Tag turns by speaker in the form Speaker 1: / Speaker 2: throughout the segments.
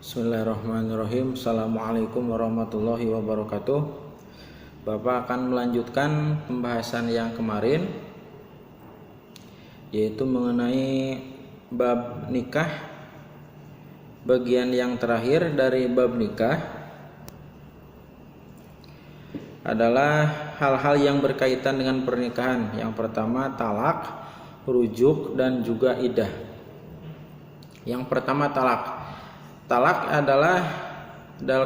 Speaker 1: Bismillahirrahmanirrahim. Assalamualaikum warahmatullahi wabarakatuh. Bapak akan melanjutkan pembahasan yang kemarin, yaitu mengenai bab nikah. Bagian yang terakhir dari bab nikah adalah hal-hal yang berkaitan dengan pernikahan. Yang pertama talak, rujuk, dan juga iddah. Yang pertama talak. Talak adalah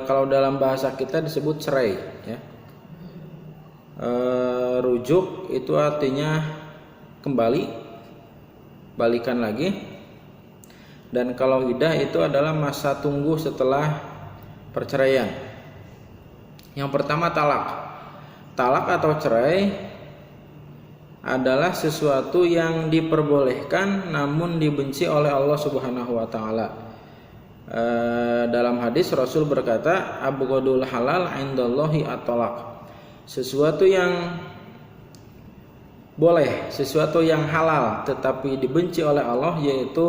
Speaker 1: kalau dalam bahasa kita disebut cerai, ya. Rujuk itu artinya kembali, balikan lagi. Dan kalau iddah itu adalah masa tunggu setelah perceraian. Yang pertama talak. Talak atau cerai adalah sesuatu yang diperbolehkan namun dibenci oleh Allah Subhanahu wa taala. Dalam hadis Rasul berkata, abghadul halal indallahi at-talaq. Sesuatu yang boleh, sesuatu yang halal tetapi dibenci oleh Allah yaitu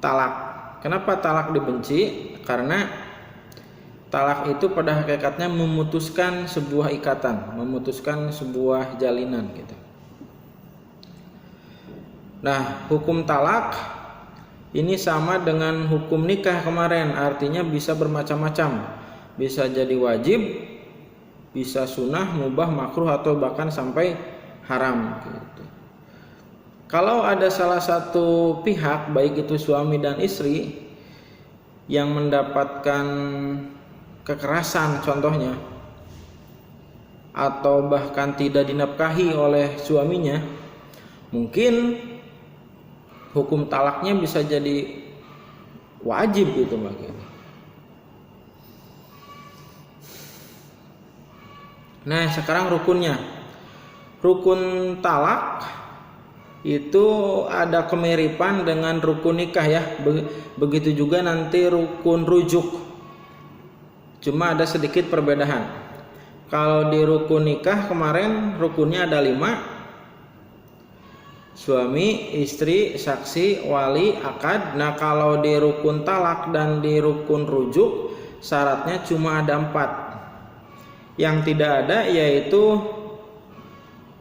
Speaker 1: talak. Kenapa talak dibenci? Karena talak itu pada hakikatnya memutuskan sebuah ikatan, memutuskan sebuah jalinan gitu. Nah, hukum talak ini sama dengan hukum nikah kemarin, artinya bisa bermacam-macam. Bisa jadi wajib, bisa sunnah, mubah, makruh, atau bahkan sampai haram gitu. Kalau ada salah satu pihak, baik itu suami dan istri, yang mendapatkan kekerasan contohnya, atau bahkan tidak dinafkahi oleh suaminya, mungkin hukum talaknya bisa jadi wajib gitu makanya. Nah, sekarang rukunnya. Rukun talak itu ada kemiripan dengan rukun nikah ya. Begitu juga nanti rukun rujuk. Cuma ada sedikit perbedaan. Kalau di rukun nikah kemarin rukunnya ada 5. Suami, istri, saksi, wali, akad. Nah, kalau di rukun talak dan di rukun rujuk syaratnya cuma ada 4. Yang tidak ada yaitu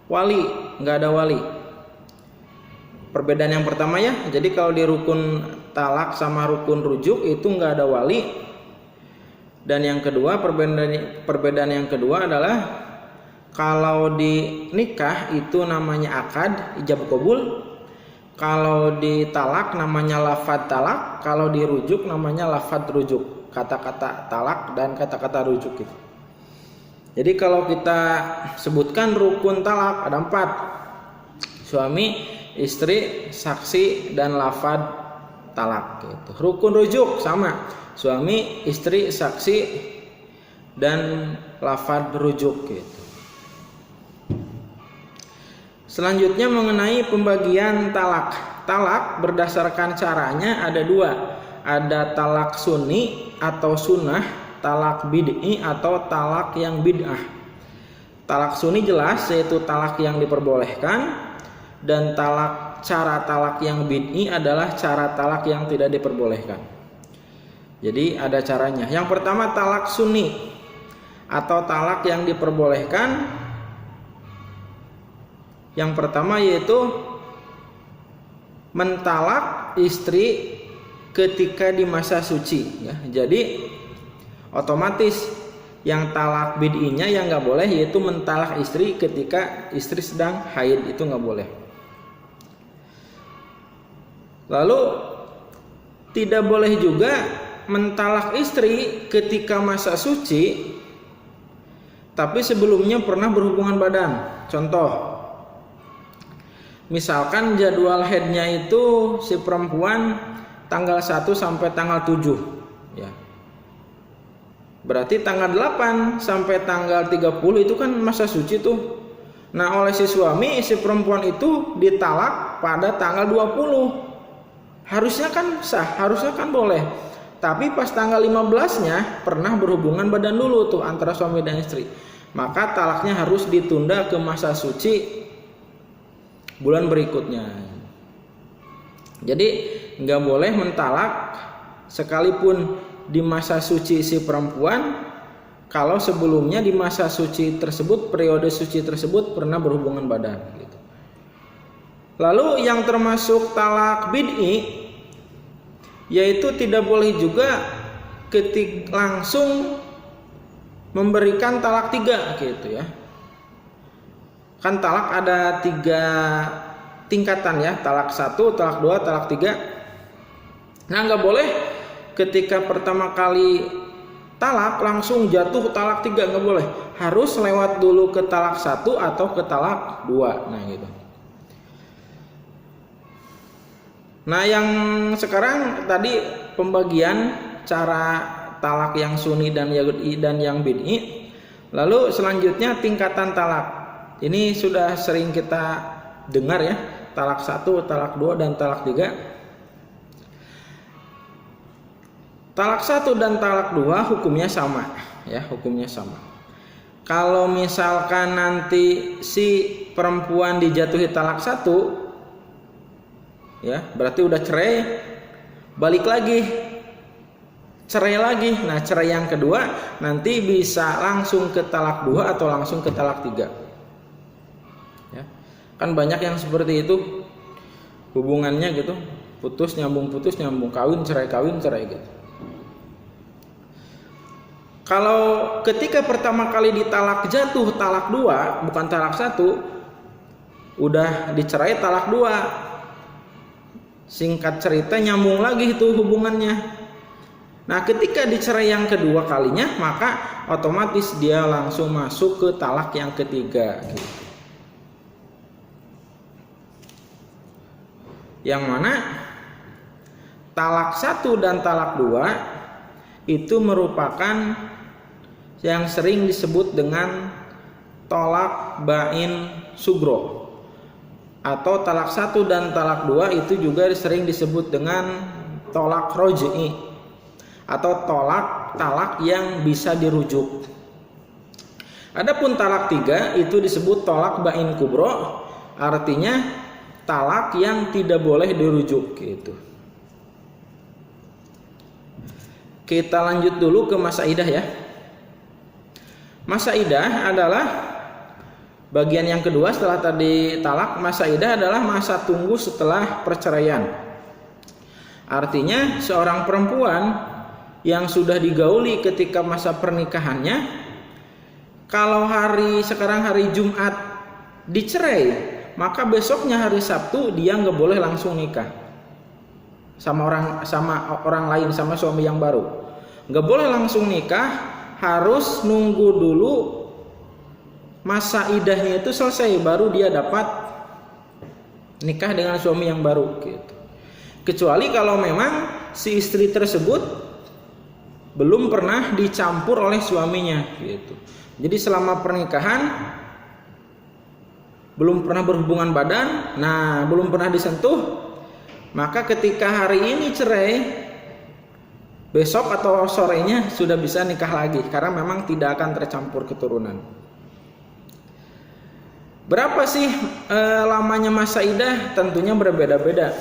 Speaker 1: wali, nggak ada wali. Perbedaan yang pertama ya. Jadi kalau di rukun talak sama rukun rujuk itu nggak ada wali. Dan yang kedua, perbedaan yang kedua adalah kalau di nikah itu namanya akad, ijab qabul. Kalau di talak namanya lafadz talak. Kalau di rujuk namanya lafadz rujuk. Kata-kata talak dan kata-kata rujuk gitu. Jadi kalau kita sebutkan rukun talak ada 4. Suami, istri, saksi, dan lafadz talak gitu. Rukun rujuk sama. Suami, istri, saksi, dan lafadz rujuk gitu. Selanjutnya mengenai pembagian talak. Talak berdasarkan caranya ada 2. Ada talak sunni atau sunnah, talak bid'i atau talak yang bid'ah. Talak sunni jelas yaitu talak yang diperbolehkan, dan cara talak yang bid'i adalah cara talak yang tidak diperbolehkan. Jadi ada caranya. Yang pertama talak sunni atau talak yang diperbolehkan. Yang pertama yaitu mentalak istri ketika di masa suci ya. Jadi otomatis yang talak bid'inya yang nggak boleh yaitu mentalak istri ketika istri sedang haid, itu nggak boleh. Lalu tidak boleh juga mentalak istri ketika masa suci tapi sebelumnya pernah berhubungan badan. Contoh, misalkan jadwal haidnya itu si perempuan tanggal 1 sampai tanggal 7 ya. Berarti tanggal 8 sampai tanggal 30 itu kan masa suci tuh. Nah, oleh si suami, si perempuan itu ditalak pada tanggal 20. Harusnya kan sah, harusnya kan boleh. Tapi pas tanggal 15-nya pernah berhubungan badan dulu tuh antara suami dan istri. Maka talaknya harus ditunda ke masa suci bulan berikutnya. Jadi nggak boleh mentalak sekalipun di masa suci si perempuan kalau sebelumnya di masa suci tersebut, periode suci tersebut pernah berhubungan badan gitu. Lalu yang termasuk talak bid'i yaitu tidak boleh juga langsung memberikan talak 3 gitu ya. Kan talak ada 3 tingkatan ya, talak 1, talak 2, talak 3. Nah, nggak boleh ketika pertama kali talak langsung jatuh talak 3, nggak boleh. Harus lewat dulu ke talak 1 atau ke talak 2. Nah gitu. Nah yang sekarang tadi pembagian cara talak yang sunni dan yang bid'i. Lalu selanjutnya tingkatan talak. Ini sudah sering kita dengar ya, talak 1, talak 2 dan talak 3. Talak 1 dan talak 2 hukumnya sama ya, hukumnya sama. Kalau misalkan nanti si perempuan dijatuhi talak 1 ya, berarti udah cerai, balik lagi cerai lagi. Nah, cerai yang kedua nanti bisa langsung ke talak 2 atau langsung ke talak 3 ya. Kan banyak yang seperti itu hubungannya gitu, putus nyambung, kawin cerai gitu. Kalau ketika pertama kali ditalak jatuh talak 2 bukan talak 1, udah dicerai talak 2, singkat cerita nyambung lagi itu hubungannya. Nah ketika dicerai yang kedua kalinya, maka otomatis dia langsung masuk ke talak yang ketiga gitu. Yang mana talak 1 dan talak 2 itu merupakan yang sering disebut dengan tolak bain sugro, atau talak 1 dan talak 2 itu juga sering disebut dengan tolak roj'i, atau talak yang bisa dirujuk. Adapun talak 3 itu disebut tolak bain kubro, artinya talak yang tidak boleh dirujuk gitu. Kita lanjut dulu ke masa idah ya. Masa idah adalah bagian yang kedua setelah tadi talak. Masa idah adalah masa tunggu setelah perceraian. Artinya seorang perempuan yang sudah digauli ketika masa pernikahannya, kalau sekarang hari Jumat dicerai, maka besoknya hari Sabtu dia nggak boleh langsung nikah sama orang lain, sama suami yang baru. Nggak boleh langsung nikah, harus nunggu dulu masa idahnya itu selesai baru dia dapat nikah dengan suami yang baru gitu. Kecuali kalau memang si istri tersebut belum pernah dicampur oleh suaminya gitu. Jadi selama pernikahan belum pernah berhubungan badan, nah belum pernah disentuh, maka ketika hari ini cerai, besok atau sorenya sudah bisa nikah lagi karena memang tidak akan tercampur keturunan. Berapa sih lamanya masa idah? Tentunya berbeda-beda.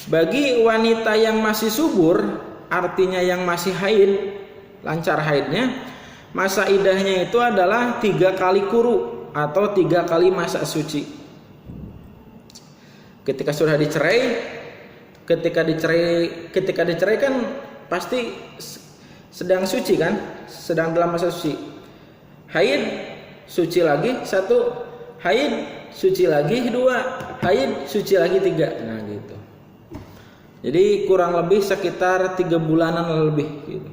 Speaker 1: Bagi wanita yang masih subur, artinya yang masih haid, lancar haidnya, masa idahnya itu adalah 3 kali kuru atau 3 kali masa suci. Ketika sudah dicerai, ketika dicerai kan pasti sedang suci kan, sedang dalam masa suci. Haid suci lagi 1, haid suci lagi 2, haid suci lagi 3. Nah gitu. Jadi kurang lebih sekitar 3 bulanan lebih gitu.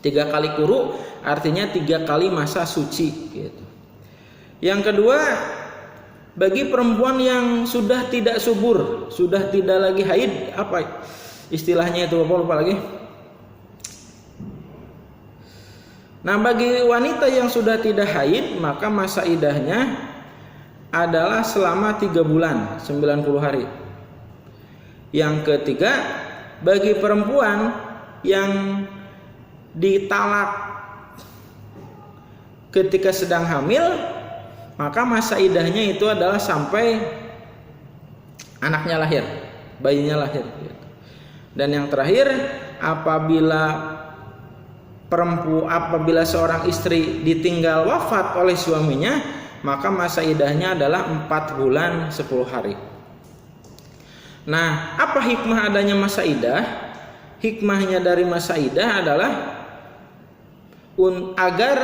Speaker 1: 3 kali kuru artinya 3 kali masa suci gitu. Yang kedua, bagi perempuan yang sudah tidak subur, sudah tidak lagi haid, apa istilahnya itu, lupa lagi. Nah, bagi wanita yang sudah tidak haid, maka masa idahnya adalah selama 3 bulan 90 hari. Yang ketiga, bagi perempuan yang ditalak ketika sedang hamil, maka masa idahnya itu adalah sampai anaknya lahir, bayinya lahir. Dan yang terakhir, apabila seorang istri ditinggal wafat oleh suaminya, maka masa iddahnya adalah 4 bulan 10 hari. Nah, apa hikmah adanya masa iddah? Hikmahnya dari masa iddah adalah agar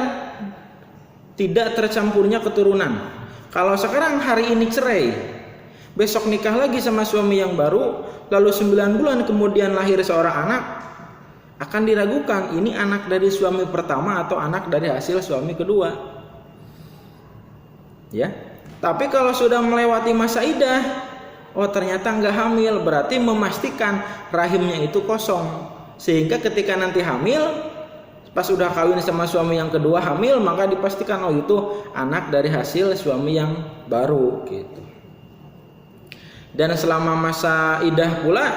Speaker 1: tidak tercampurnya keturunan. Kalau sekarang hari ini cerai, besok nikah lagi sama suami yang baru, lalu 9 bulan kemudian lahir seorang anak, akan diragukan ini anak dari suami pertama atau anak dari hasil suami kedua. Ya. Tapi kalau sudah melewati masa iddah, oh ternyata nggak hamil, berarti memastikan rahimnya itu kosong. Sehingga ketika nanti hamil, pas udah kawin sama suami yang kedua hamil, maka dipastikan oh itu anak dari hasil suami yang baru gitu. Dan selama masa iddah pula,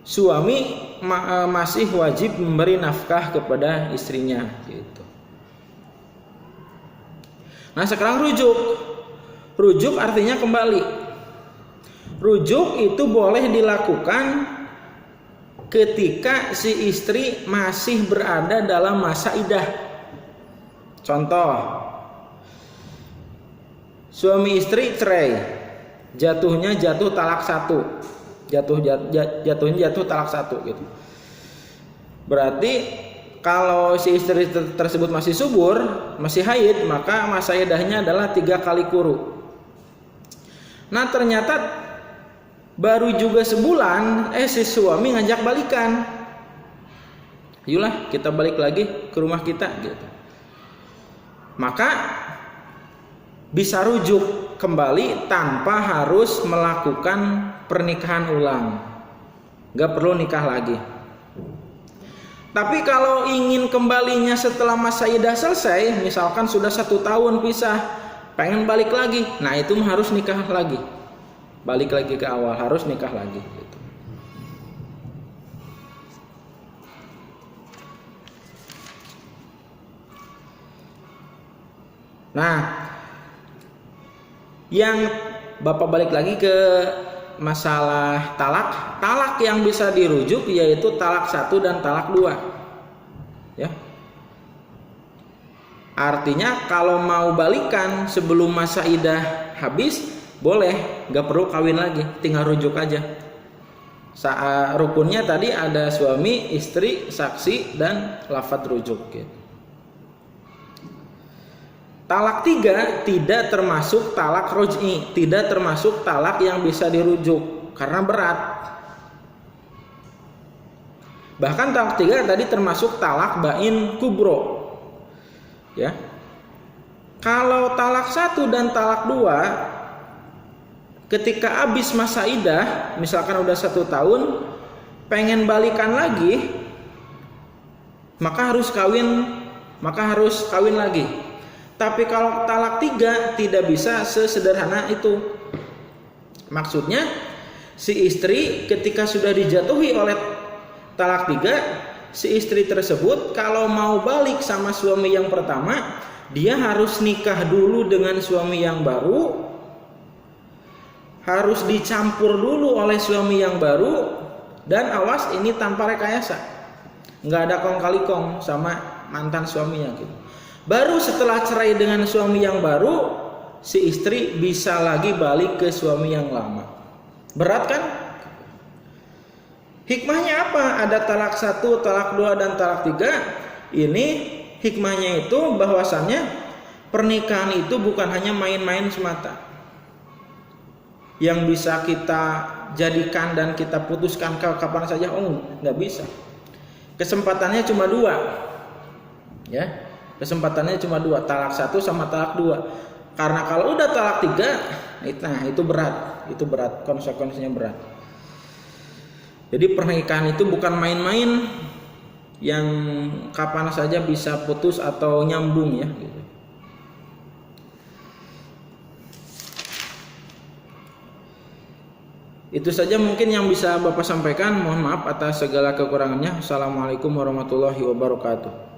Speaker 1: suami masih wajib memberi nafkah kepada istrinya gitu. Nah, sekarang rujuk artinya kembali. Rujuk itu boleh dilakukan ketika si istri masih berada dalam masa iddah. Contoh, suami istri cerai, jatuh talak 1. Jatuhnya talak 1 gitu. Berarti kalau si istri tersebut masih subur, masih haid, maka masa iddahnya adalah 3 kali quru. Nah, ternyata baru juga sebulan si suami ngajak balikan. Ayolah kita balik lagi ke rumah kita gitu. Maka bisa rujuk kembali tanpa harus melakukan pernikahan ulang. Gak perlu nikah lagi. Tapi kalau ingin kembalinya setelah masa iddah selesai, misalkan sudah 1 tahun pisah, pengen balik lagi, nah itu harus nikah lagi. Balik lagi ke awal, harus nikah lagi gitu. Nah, yang Bapak balik lagi ke masalah talak yang bisa dirujuk yaitu talak 1 dan talak 2 ya. Artinya kalau mau balikan sebelum masa iddah habis boleh, gak perlu kawin lagi, tinggal rujuk aja. Rukunnya tadi ada suami, istri, saksi, dan lafadz rujuk gitu. Talak 3 tidak termasuk talak roj'i, tidak termasuk talak yang bisa dirujuk karena berat. Bahkan talak 3 tadi termasuk talak bain kubro. Ya. Kalau talak 1 dan talak 2 ketika habis masa iddah, misalkan udah 1 tahun, pengen balikan lagi, maka harus kawin lagi. Tapi kalau talak 3 tidak bisa sesederhana itu. Maksudnya si istri ketika sudah dijatuhi oleh talak 3, si istri tersebut kalau mau balik sama suami yang pertama, dia harus nikah dulu dengan suami yang baru, harus dicampur dulu oleh suami yang baru, dan awas ini tanpa rekayasa, nggak ada kong kali kong sama mantan suaminya gitu. Baru setelah cerai dengan suami yang baru, si istri bisa lagi balik ke suami yang lama. Berat kan? Hikmahnya apa? Ada talak 1, talak 2, dan talak 3. Ini hikmahnya itu bahwasannya pernikahan itu bukan hanya main-main semata, yang bisa kita jadikan dan kita putuskan kapan saja. Oh, nggak bisa. Kesempatannya cuma 2. Ya. Kesempatannya cuma 2, talak 1 sama talak 2. Karena kalau udah talak 3, nah itu berat, konsekuensinya berat. Jadi pernikahan itu bukan main-main yang kapan saja bisa putus atau nyambung ya gitu. Itu saja mungkin yang bisa Bapak sampaikan. Mohon maaf atas segala kekurangannya. Assalamualaikum warahmatullahi wabarakatuh.